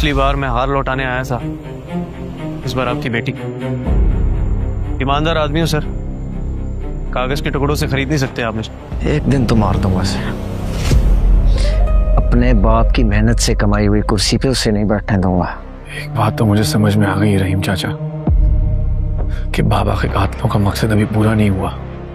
पिछली बार मैं हार लौटाने आया था, इस बार आपकी बेटी। ईमानदार आदमी हूँ सर, कागज के टुकड़ों से खरीद नहीं सकते आप मुझे। एक दिन तो मार दूंगा सर। अपने बाप की मेहनत से कमाई हुई कुर्सी पे उसे नहीं बैठने दूंगा। एक बात तो मुझे समझ में आ गई रहीम चाचा, कि बाबा के कातलों का मकसद अभी पूरा नहीं हुआ।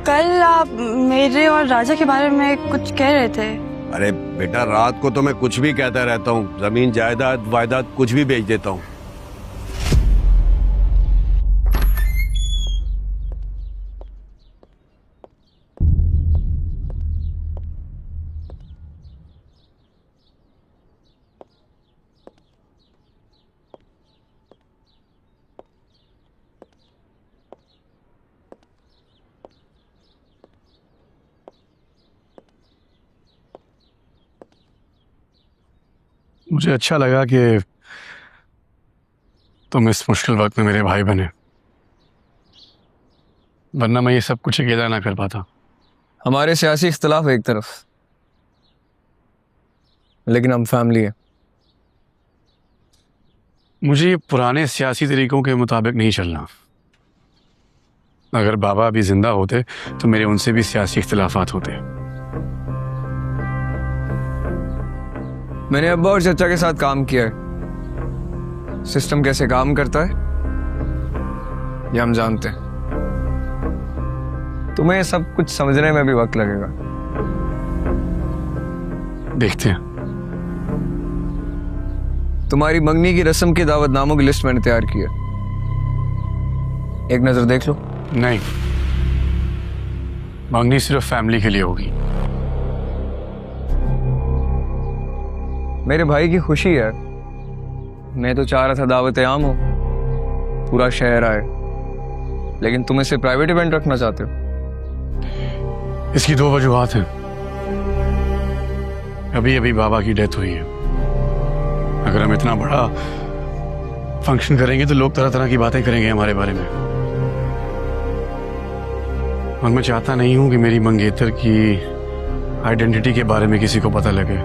कल आप मेरे और राजा के बारे में कुछ कह रहे थे। अरे बेटा, रात को तो मैं कुछ भी कहता रहता हूँ, जमीन जायदाद वायदाद कुछ भी बेच देता हूँ। मुझे अच्छा लगा कि तुम इस मुश्किल वक्त में मेरे भाई बने, वरना मैं ये सब कुछ अकेला ना कर पाता। हमारे सियासी इख्तलाफ है एक तरफ, लेकिन हम फैमिली है। मुझे ये पुराने सियासी तरीकों के मुताबिक नहीं चलना। अगर बाबा अभी जिंदा होते तो मेरे उनसे भी सियासी इख्तलाफात होते। मैंने अब्बा और चचा के साथ काम किया है। सिस्टम कैसे काम करता है ये हम जानते हैं। तुम्हें सब कुछ समझने में भी वक्त लगेगा। देखते हैं। तुम्हारी मंगनी की रस्म की दावतनामों की लिस्ट मैंने तैयार की है, एक नजर देख लो। नहीं, मंगनी सिर्फ फैमिली के लिए होगी। मेरे भाई की खुशी है। मैं तो चाह रहा था दावत आम हो, पूरा शहर आए, लेकिन तुम इसे प्राइवेट इवेंट रखना चाहते हो। इसकी दो वजूहात हैं। अभी अभी बाबा की डेथ हुई है। अगर हम इतना बड़ा फंक्शन करेंगे तो लोग तरह तरह की बातें करेंगे हमारे बारे में, और मैं चाहता नहीं हूं कि मेरी मंगेतर की आइडेंटिटी के बारे में किसी को पता लगे।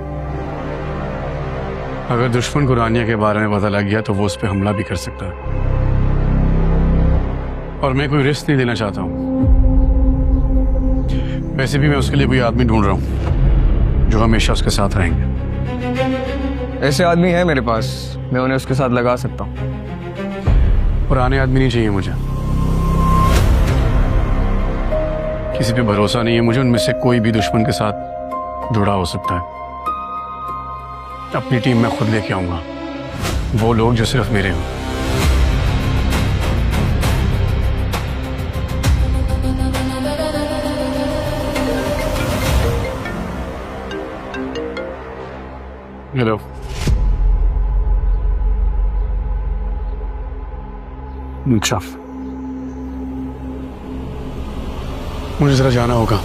अगर दुश्मन को रानिया के बारे में पता लग गया तो वो उस पर हमला भी कर सकता है, और मैं कोई रिस्क नहीं लेना चाहता हूं। वैसे भी मैं उसके लिए कोई आदमी ढूंढ रहा हूं जो हमेशा उसके साथ रहेंगे। ऐसे आदमी है मेरे पास, मैं उन्हें उसके साथ लगा सकता हूं। पुराने आदमी नहीं चाहिए मुझे, किसी पे भरोसा नहीं है मुझे। उनमें से कोई भी दुश्मन के साथ जुड़ा हो सकता है। अपनी टीम मैं खुद लेके आऊंगा, वो लोग जो सिर्फ मेरे हों। हेलो, अच्छा, मुझे जरा जाना होगा।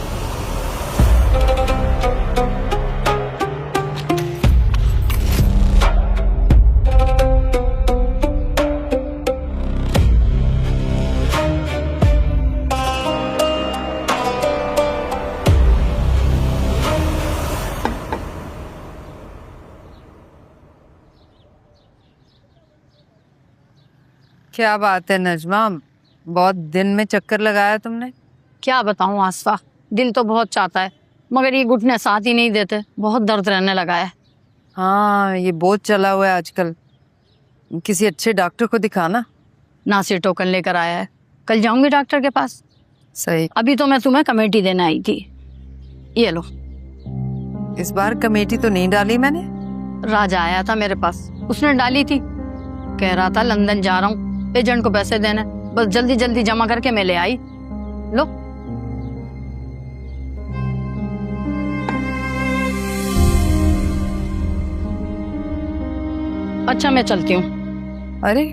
क्या बात है नजमा, बहुत दिन में चक्कर लगाया तुमने। क्या बताऊं आसफा, दिल तो बहुत चाहता है मगर ये घुटने साथ ही नहीं देते, बहुत दर्द रहने लगा है। हाँ, ये बहुत चला हुआ है आजकल। किसी अच्छे डॉक्टर को दिखाना। नासिर टोकन लेकर आया है, कल जाऊंगी डॉक्टर के पास। सही। अभी तो मैं तुम्हें कमेटी देने आई थी, ये लो। इस बार कमेटी तो नहीं डाली मैंने। राजा आया था मेरे पास, उसने डाली थी। कह रहा था लंदन जा रहा हूँ, एजेंट को पैसे देने, बस जल्दी जल्दी जमा करके मैं ले आई। लो। अच्छा मैं चलती हूँ। अरे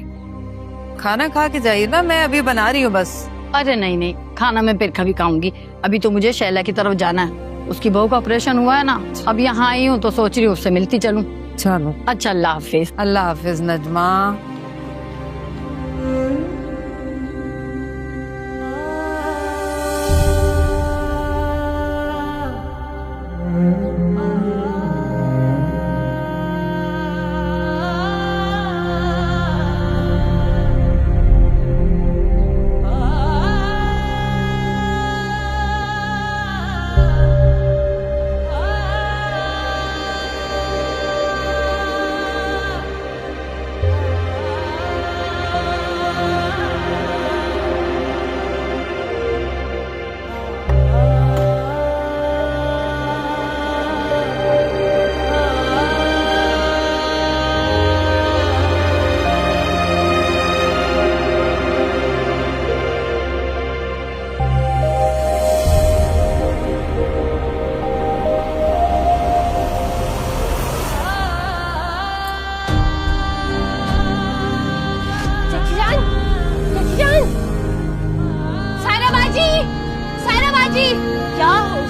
खाना खा के जाइए ना, मैं अभी बना रही हूँ बस। अरे नहीं नहीं, खाना मैं फिर कभी खाऊंगी। अभी तो मुझे शैला की तरफ जाना है, उसकी बहू का ऑपरेशन हुआ है ना। अब यहाँ आई हूँ तो सोच रही हूँ उससे मिलती चलूं। चलो। अच्छा, अल्लाह हाफिज। अल्लाह हाफिज नजमा।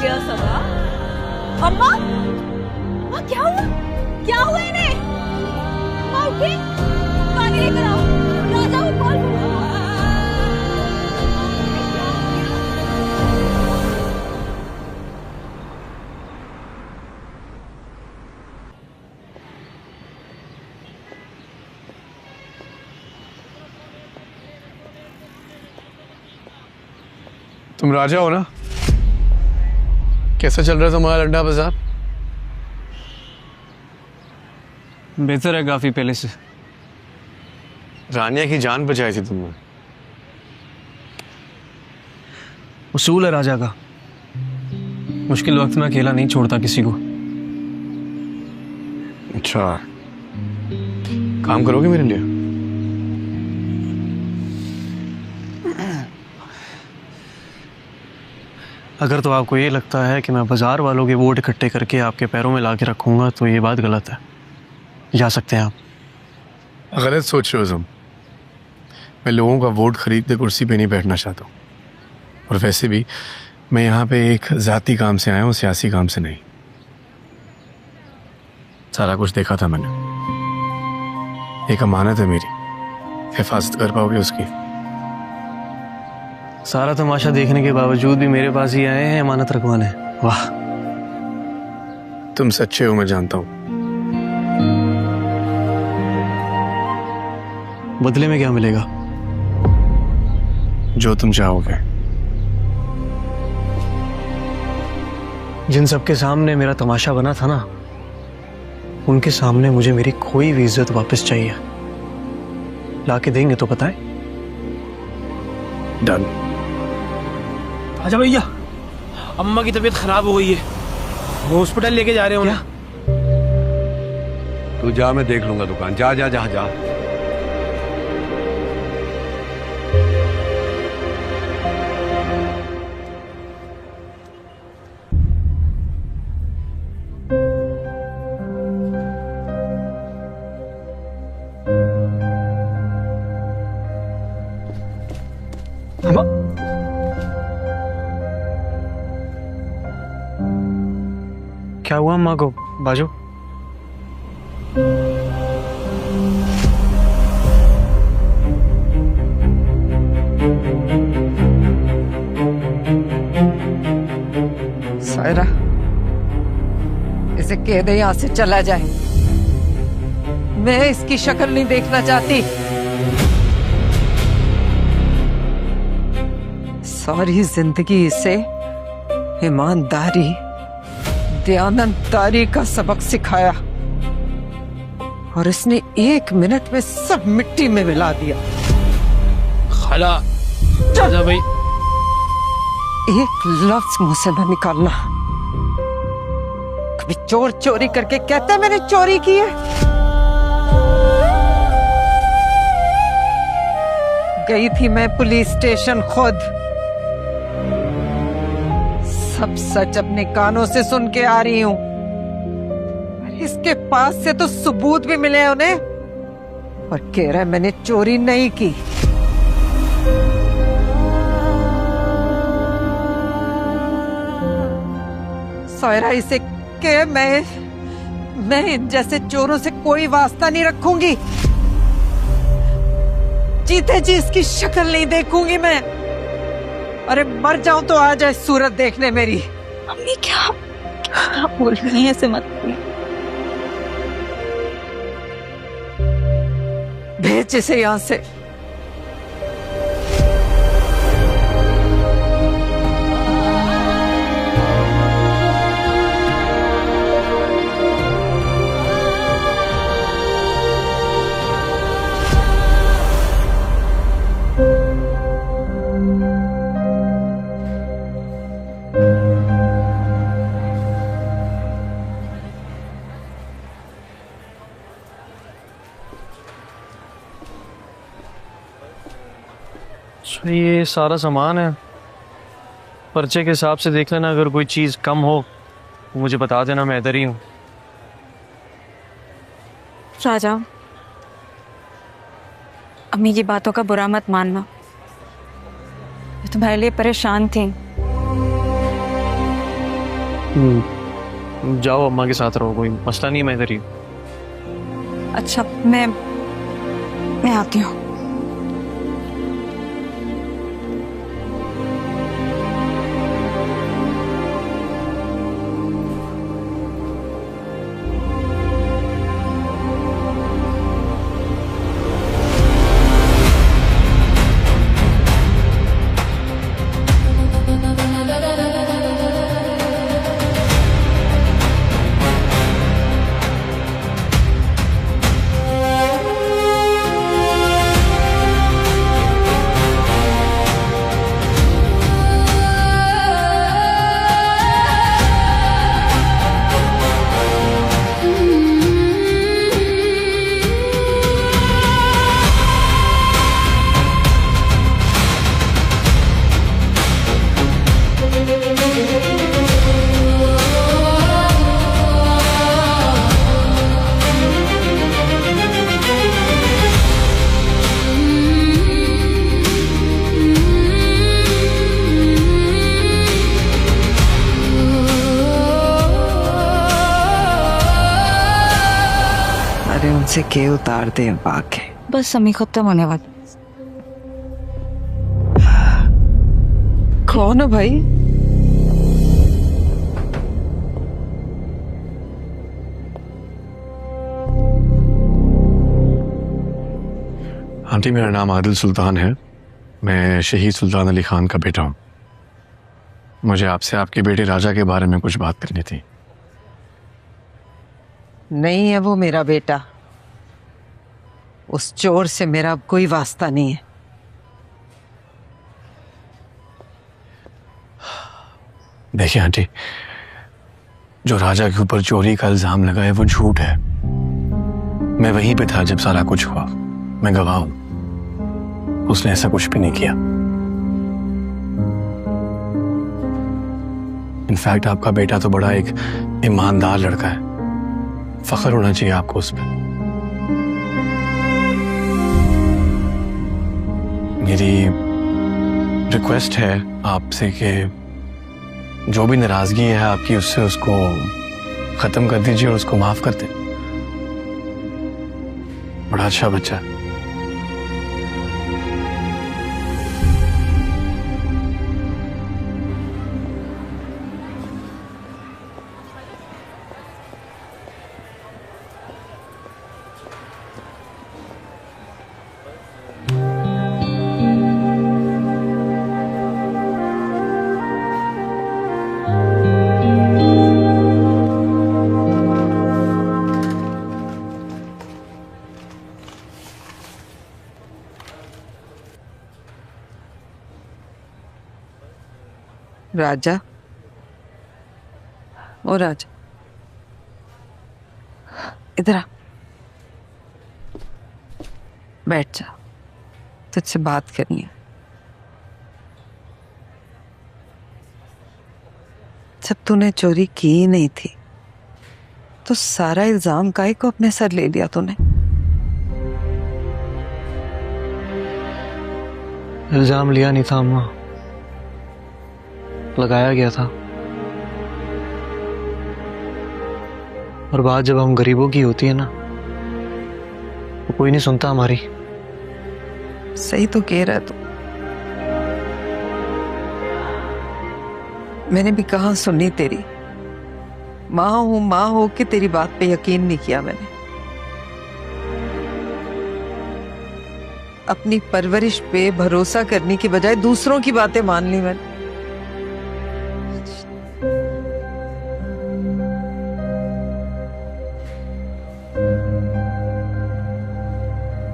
गया सदा। अम्मा, अम्मा क्या हुआ? क्या हुआ इन्हें? अम्मा उठी, पानी लेकर आओ। राजा को कॉल करो। तुम राजा हो ना? कैसा चल रहा है तुम्हारा लड्डा बाजार? बेहतर है काफी पहले से। रानिया की जान बचाई थी तुमने। उसूल है राजा का, मुश्किल वक्त में अकेला नहीं छोड़ता किसी को। अच्छा, काम करोगे मेरे लिए? अगर तो आपको ये लगता है कि मैं बाजार वालों के वोट इकट्ठे करके आपके पैरों में ला के रखूंगा तो ये बात गलत है। जा सकते हैं आप। गलत सोच रहे हो तुम। मैं लोगों का वोट खरीद के कुर्सी पे नहीं बैठना चाहता हूँ, और वैसे भी मैं यहाँ पे एक जाती काम से आया हूँ, सियासी काम से नहीं। सारा कुछ देखा था मैंने। एक अमानत है मेरी, हिफाजत कर पाओगे उसकी? सारा तमाशा देखने के बावजूद भी मेरे पास ही आए हैं अमानत रखवाने। वाह, तुम सच्चे हो, मैं जानता हूँ। बदले में क्या मिलेगा? जो तुम चाहोगे। जिन सबके सामने मेरा तमाशा बना था ना, उनके सामने मुझे मेरी खोई हुई इज्जत वापस चाहिए। लाके देंगे तो बताएं। डन। आजा भैया, अम्मा की तबीयत खराब हो गई है, हॉस्पिटल लेके जा रहे हो ना? तू जा, मैं देख लूंगा दुकान। जा जा जा जा। क्या हुआ अम्मा को? बाजू। सायरा, इसे कह दे यहां से चला जाए। मैं इसकी शक्ल नहीं देखना चाहती। सारी जिंदगी इसे ईमानदारी, दयानतदारी का सबक सिखाया, और इसने 1 मिनट में सब मिट्टी में मिला दिया। खाला, आजा भाई। एक लफ्ज मुंह से न निकालना। कभी चोर चोरी करके कहता है मैंने चोरी की है। गई थी मैं पुलिस स्टेशन खुद। सब सच अपने कानों से सुन के आ रही हूं। इसके पास से तो सबूत भी मिले उन्हें, और कह रहा है मैंने चोरी नहीं की। सायरा, इसे के मैं इन जैसे चोरों से कोई वास्ता नहीं रखूंगी। जीते जी इसकी शक्ल नहीं देखूंगी मैं। अरे मर जाऊं तो आ जाए सूरत देखने मेरी। मम्मी क्या बोल रही है? ऐसे मत बोलिए। भेज इसे यहां से। ये सारा सामान है। पर्चे के हिसाब से देख लेना, अगर कोई चीज़ कम हो मुझे बता देना, मैं इधर ही हूँ। राजा, अम्मी की बातों का बुरा मत मानना। मैं तुम्हारे लिए परेशान थी। जाओ अम्मा के साथ रहो, कोई मसला नहीं है, मैं इधर ही हूँ। अच्छा मैं आती हूँ। अरे उनसे के उतार दे बाकी। बस समय खत्म होने वाली। कौन हो भाई? आंटी, मेरा नाम आदिल सुल्तान है। मैं शहीद सुल्तान अली खान का बेटा हूँ। मुझे आपसे आपके बेटे राजा के बारे में कुछ बात करनी थी। नहीं है वो मेरा बेटा। उस चोर से मेरा अब कोई वास्ता नहीं है। देखिए आंटी, जो राजा के ऊपर चोरी का इल्जाम लगा है वो झूठ है। मैं वहीं पे था जब सारा कुछ हुआ, मैं गवाह हूं। उसने ऐसा कुछ भी नहीं किया। इनफैक्ट आपका बेटा तो बड़ा एक ईमानदार लड़का है। फख्र होना चाहिए आपको उस पर। मेरी रिक्वेस्ट है आपसे कि जो भी नाराजगी है आपकी उससे उसको खत्म कर दीजिए और उसको माफ कर दें। बड़ा अच्छा बच्चा है। राजा, ओ राजा, इधर आ, बैठ जा, तुझसे बात करनी है। जब तूने चोरी की ही नहीं थी तो सारा इल्जाम काहे को अपने सर ले लिया तूने? इल्जाम लिया नहीं था अम्मा, लगाया गया था। और बात जब हम गरीबों की होती है ना, तो कोई नहीं सुनता हमारी। सही तो कह रहा है तू। मैंने भी कहा सुनी तेरी। माँ हो कि तेरी बात पे यकीन नहीं किया मैंने। अपनी परवरिश पे भरोसा करने की बजाय दूसरों की बातें मान ली मैंने।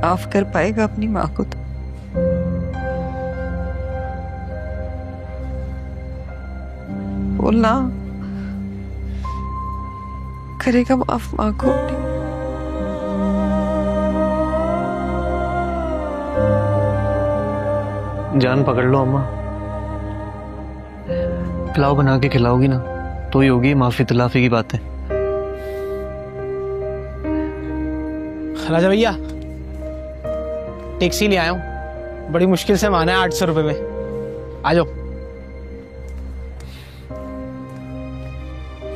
माफ कर पाएगा अपनी माँ को तो? बोलना, करेगा माफ माँ को? जान पकड़ लो अम्मा, पुलाव बना के खिलाओगी ना तो ही होगी माफी तलाफी की बातें। राजा भैया, टैक्सी ले आया हूँ, बड़ी मुश्किल से माना है 800 रुपए में। आ जाओ।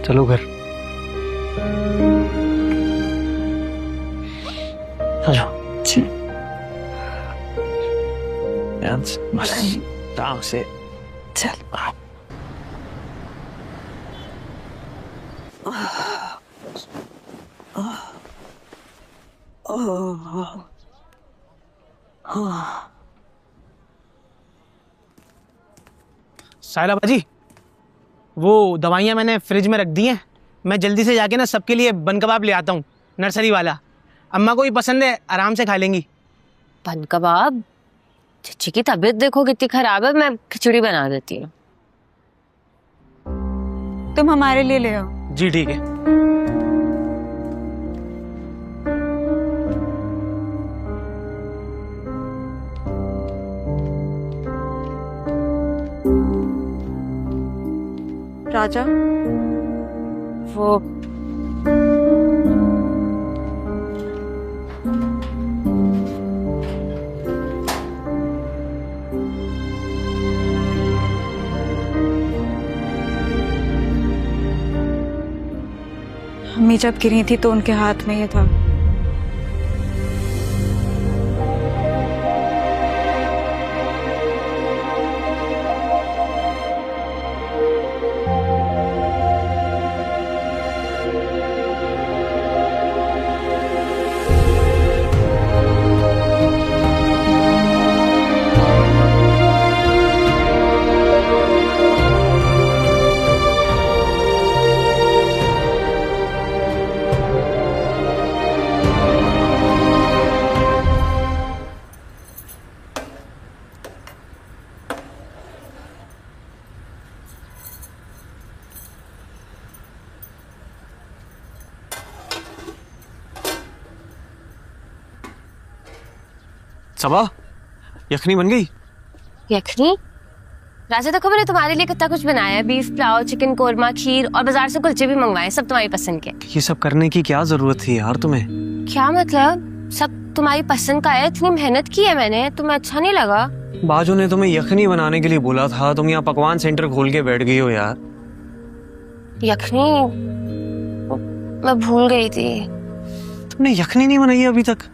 चलो घर। आ जाओ। बस आराम से चल। साहिला बाजी, वो दवाइयाँ मैंने फ्रिज में रख दी हैं। मैं जल्दी से जाके ना सबके लिए बन कबाब ले आता हूँ, नर्सरी वाला। अम्मा को भी पसंद है, आराम से खा लेंगी। बन कबाब? चची की तबीयत देखो कितनी खराब है, मैं खिचड़ी बना देती हूँ। तुम हमारे लिए ले आओ। जी ठीक है। राजा, वो अम्मी जब गिरी थी तो उनके हाथ में ये था। सबा, यखनी बन गई? यखनी? राजा देखो मैंने तुम्हारे लिए कितना कुछ बनाया है। बीफ पुलाव, चिकन कोरमा, खीर और बाजार से कुलचे भी मंगवाए, सब तुम्हारी पसंद के। ये सब करने की क्या जरूरत थी यार तुम्हें? क्या मतलब? सब तुम्हारी पसंद का है, इतनी मेहनत की है मैंने, तुम्हें अच्छा नहीं लगा? बाजू ने तुम्हें यखनी बनाने के लिए बोला था, तुम यहाँ पकवान सेंटर खोल के बैठ गई हो यार। यखनी मैं भूल गई थी। तुमने यखनी नहीं बनाई अभी तक?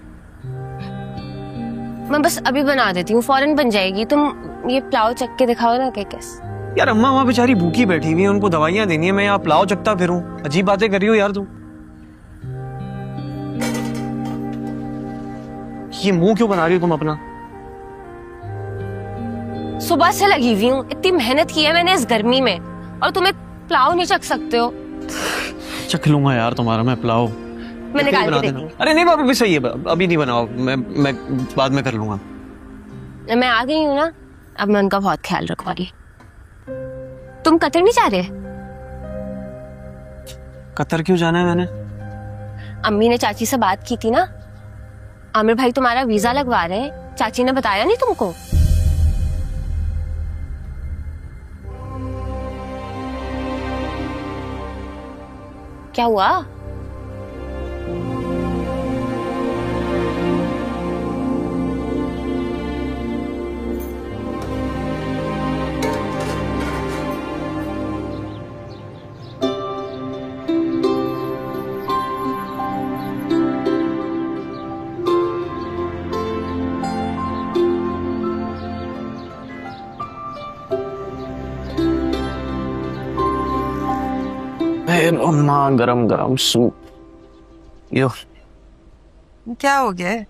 मैं बस अभी बना देती हूँ, फौरन बन जाएगी। तुम ये पुलाव चख के दिखाओ ना कैस। यार अम्मा वहाँ बेचारी भूखी बैठी हुई है, उनको दवाइयाँ देनी है, मैं यहाँ पुलाव चखता फिरूं? अजीब बातें कर रही हो यार तुम। ये मुंह क्यों बना रही हो तुम अपना? सुबह से लगी हुई हूँ, इतनी मेहनत की है मैंने इस गर्मी में, और तुम एक पुलाव नहीं चख सकते हो? चख लूंगा यार तुम्हारा मैं पुलाव। मैं निकाल के देती हूँ। अरे नहीं बाबू, भी सही है, अभी नहीं बनाओ, मैं बाद में कर लूंगा। मैं आ गई हूँ ना, अब मैं उनका बहुत ख्याल रखूंगी। तुम कतर नहीं जा रहे? कतर क्यों जाना है मैंने? अम्मी ने चाची से बात की थी ना, आमिर भाई तुम्हारा वीजा लगवा रहे हैं। चाची ने बताया नहीं तुमको? क्या हुआ? अम्मा गरम गरम सूप। यो क्या हो गया है?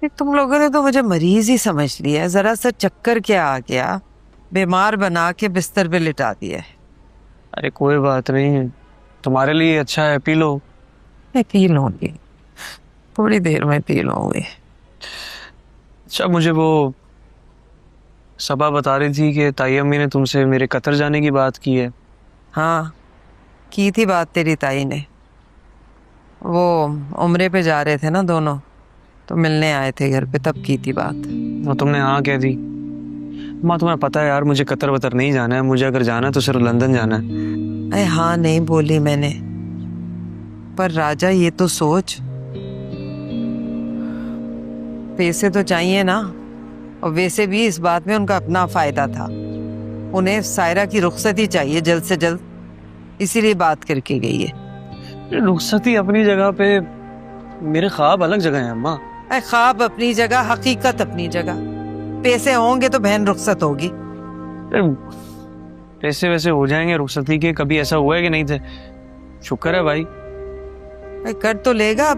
तुम लोगों ने तो मुझे मरीज ही समझ लिया। जरा सा चक्कर क्या आ गया, बीमार बना के बिस्तर पे लिटा दिया। अरे कोई बात नहीं, तुम्हारे लिए अच्छा है, पी लो। मैं पी लूंगी, थोड़ी देर में पी लूंगी। अच्छा मुझे वो सबा बता रही थी कि ताई अम्मी ने तुमसे मेरे कतर जाने की बात की है। हाँ की थी बात तेरी ताई ने। वो उम्रे पे जा रहे थे ना दोनों, तो मिलने आए थे घर पे, तब की थी बात। वो तुमने हाँ कह दी? माँ तुम्हें पता है यार, मुझे कतर वतर नहीं जाना है, मुझे अगर जाना है तो सिर्फ लंदन जाना है। अरे हाँ नहीं बोली मैंने, पर राजा ये तो सोच, पैसे तो चाहिए ना, और वैसे भी इस बात में उनका अपना फायदा था। उन्हें सायरा की रुखसती चाहिए जल्द से जल्द। इसीलिए बात करके गई है। रुखसती अपनी जगह पे, मेरे ख्वाब अलग जगह हैं अम्मा। अरे ख्वाब अपनी जगह, हकीकत अपनी जगह। पैसे होंगे तो बहन रुखसत होगी। पैसे वैसे हो जाएंगे रुखसती के, कभी ऐसा हुआ है कि नहीं थे? शुक्र है भाई। अरे कर तो लेगा।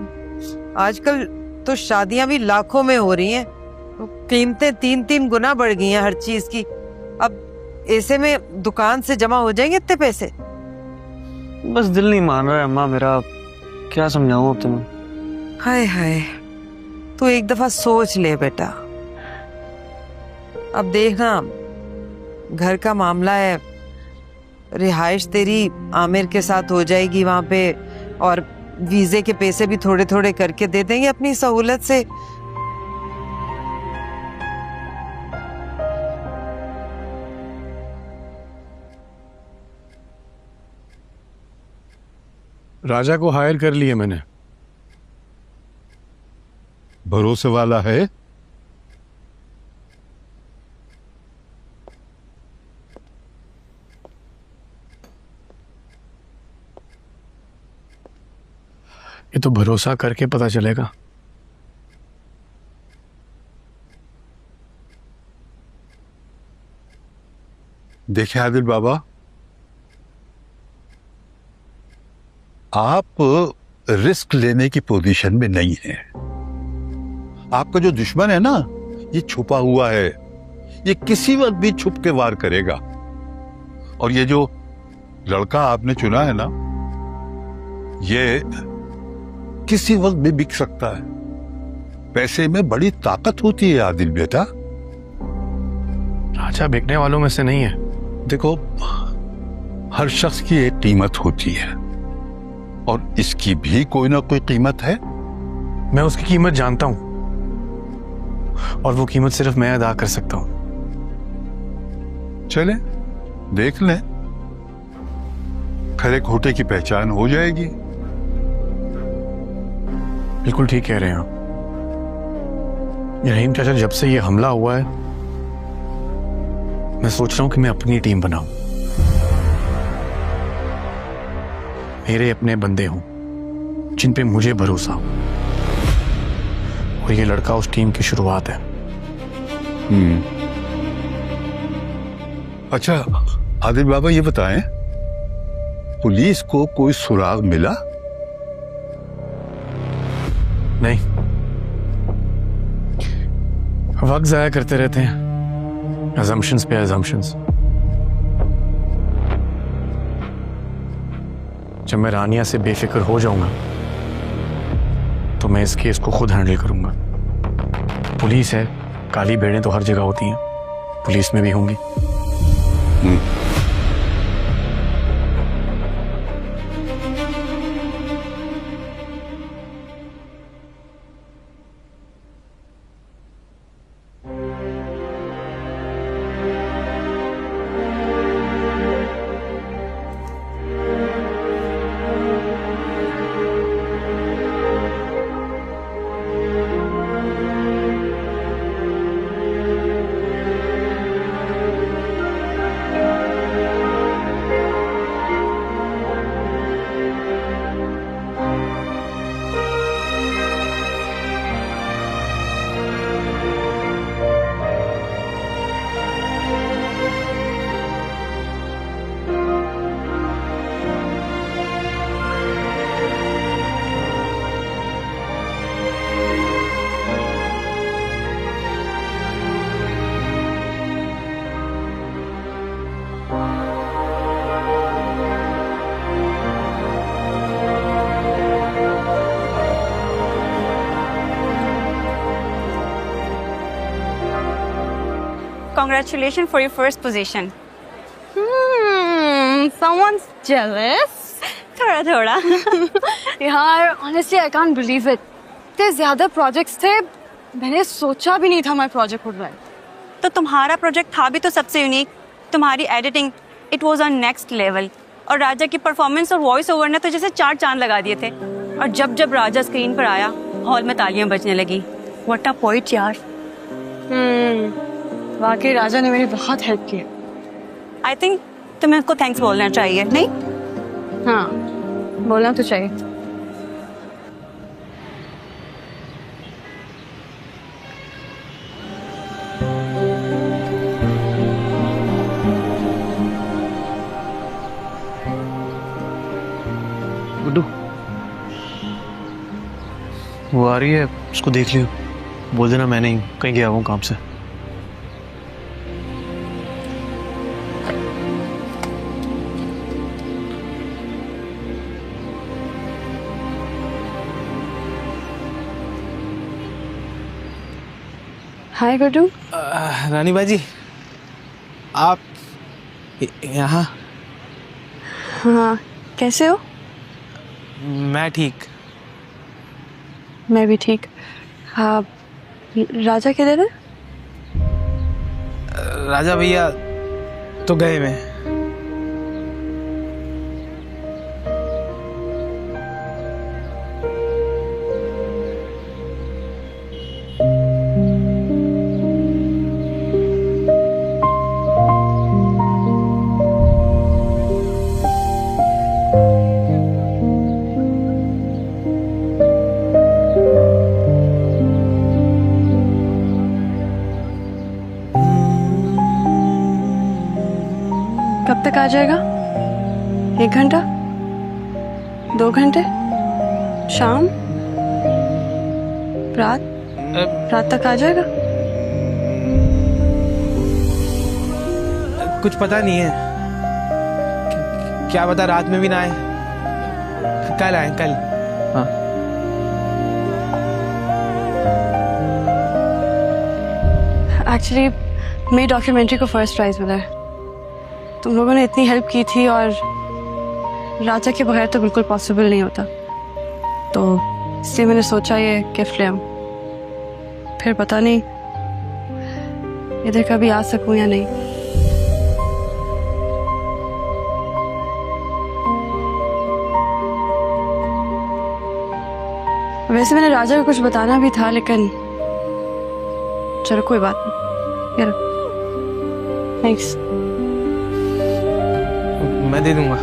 आजकल तो शादियां भी लाखों में हो रही हैं, कीमतें 3-3 गुना बढ़ गई हैं हर चीज की। अब ऐसे में दुकान से जमा हो जाएंगे इतने पैसे? बस दिल नहीं मान रहा है अम्मा मेरा, क्या समझाऊं अब तुम्हें। हाय हाय, तू एक दफा सोच ले बेटा। अब देखना, घर का मामला है, रिहाइश तेरी आमिर के साथ हो जाएगी वहां पे, और वीजे के पैसे भी थोड़े थोड़े करके दे देंगे अपनी सहूलत से। राजा को हायर कर लिया मैंने। भरोसे वाला है? ये तो भरोसा करके पता चलेगा। देखे आदिल बाबा, आप रिस्क लेने की पोजीशन में नहीं हैं। आपका जो दुश्मन है ना, ये छुपा हुआ है, ये किसी वक्त भी छुप के वार करेगा। और ये जो लड़का आपने चुना है ना, ये किसी वक्त भी बिक सकता है। पैसे में बड़ी ताकत होती है आदिल बेटा। राजा बिकने वालों में से नहीं है। देखो, हर शख्स की एक कीमत होती है, और इसकी भी कोई ना कोई कीमत है। मैं उसकी कीमत जानता हूं, और वो कीमत सिर्फ मैं अदा कर सकता हूं। चले देख लें, खरे खोटे की पहचान हो जाएगी। बिल्कुल ठीक कह रहे हैं आप। ये रहीम चाचा, जब से ये हमला हुआ है, मैं सोच रहा हूं कि मैं अपनी टीम बनाऊं, मेरे अपने बंदे हों जिन पे मुझे भरोसा हो, और ये लड़का उस टीम की शुरुआत है। अच्छा आदिल बाबा, ये बताएं, पुलिस को कोई सुराग मिला? नहीं, वक्त जाया करते रहते हैं अजम्पशंस पे अजम्पशंस। जब मैं रानिया से बेफिक्र हो जाऊंगा तो मैं इस केस को खुद हैंडल करूंगा। पुलिस है, काली भेड़ें तो हर जगह होती हैं, पुलिस में भी होंगी। Congratulations for your first position. Someone's jealous. थोड़ा थोड़ा। यार, honestly I can't believe it. इतने ज्यादा प्रोजेक्ट्स थे, मैंने सोचा भी नहीं था हमारा प्रोजेक्ट हो रहा है। तो तुम्हारा प्रोजेक्ट था भी तो सबसे यूनिक। तुम्हारी editing, it was on next level. और राजा की परफॉर्मेंस और वॉइस ओवर ने तो जैसे 4 चांद लगा दिए थे। और जब जब राजा स्क्रीन पर आया, हॉल में तालियां बजने लगी। व्हाट अ पोएट यार। वाकई राजा ने मेरी बहुत हेल्प की। आई थिंक तुम्हें उसको थैंक्स बोलना चाहिए, नहीं? हाँ, बोलना तो चाहिए। गुड्डू, वो आ रही है, उसको देख लियो। बोल देना मैं नहीं, कहीं गया हूँ काम से। हाय गुड्डू। रानी बाजी, आप यहाँ? हाँ, कैसे हो? मैं ठीक। मैं भी ठीक। हाँ, राजा किधर है? राजा भैया तो गए में। कब तक आ जाएगा? 1 घंटा? 2 घंटे? शाम? रात तक आ जाएगा? कुछ पता नहीं है, क्या पता रात में भी ना आए। कल आए, कल। हाँ। एक्चुअली मेरी डॉक्यूमेंट्री को फर्स्ट प्राइज मिला है। तुम लोगों ने इतनी हेल्प की थी और राजा के बगैर तो बिल्कुल पॉसिबल नहीं होता, तो इसलिए मैंने सोचा ये गिफ्ट ले आऊं। फिर पता नहीं इधर कभी आ सकूं या नहीं। वैसे मैंने राजा को कुछ बताना भी था, लेकिन चलो कोई बात नहीं। यार थैंक्स। मैं दे दूंगा।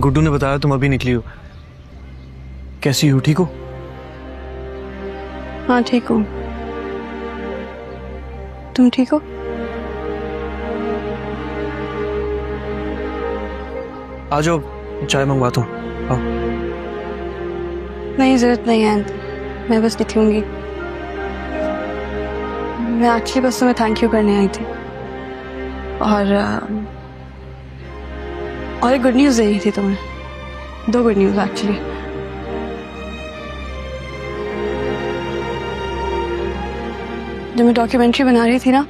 गुड्डू ने बताया तुम अभी निकली हो। कैसी हो, ठीक हो? हाँ ठीक हूँ। तुम ठीक हो? आ जाओ, चाय मंगवाता हूँ। आओ। नहीं, जरूरत नहीं है, मैं बस निकलूंगी। मैं एक्चुअली बस तुम्हें थैंक यू करने आई थी और एक गुड न्यूज़ दे रही थी तुम्हें। 2 गुड न्यूज़ एक्चुअली। जो मैं डॉक्यूमेंट्री बना रही थी ना,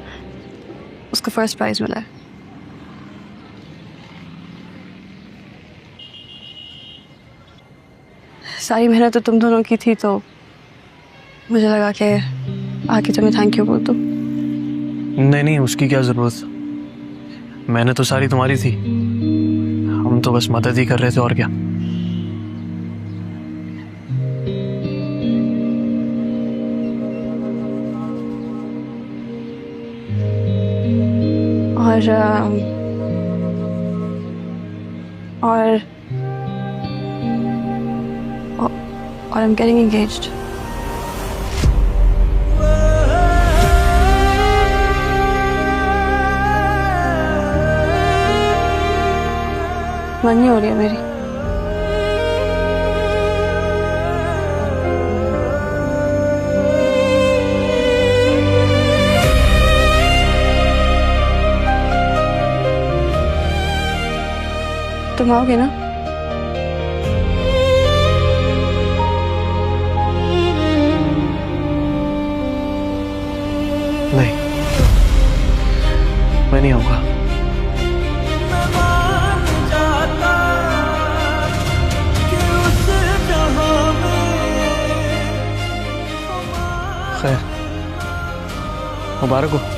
उसको फर्स्ट प्राइज मिला है। सारी मेहनत तो तुम दोनों की थी, तो मुझे लगा कि आके तुम्हें थैंक यू बोल दूं। नहीं नहीं, उसकी क्या जरूरत, मैंने तो सारी तुम्हारी थी। हम तो बस मदद ही कर रहे थे, और क्या। और I'm getting engaged. मंगनी हो रही है मेरी। तुम आओगे ना? नहीं, मैं नहीं आऊंगा। मुबारक हो।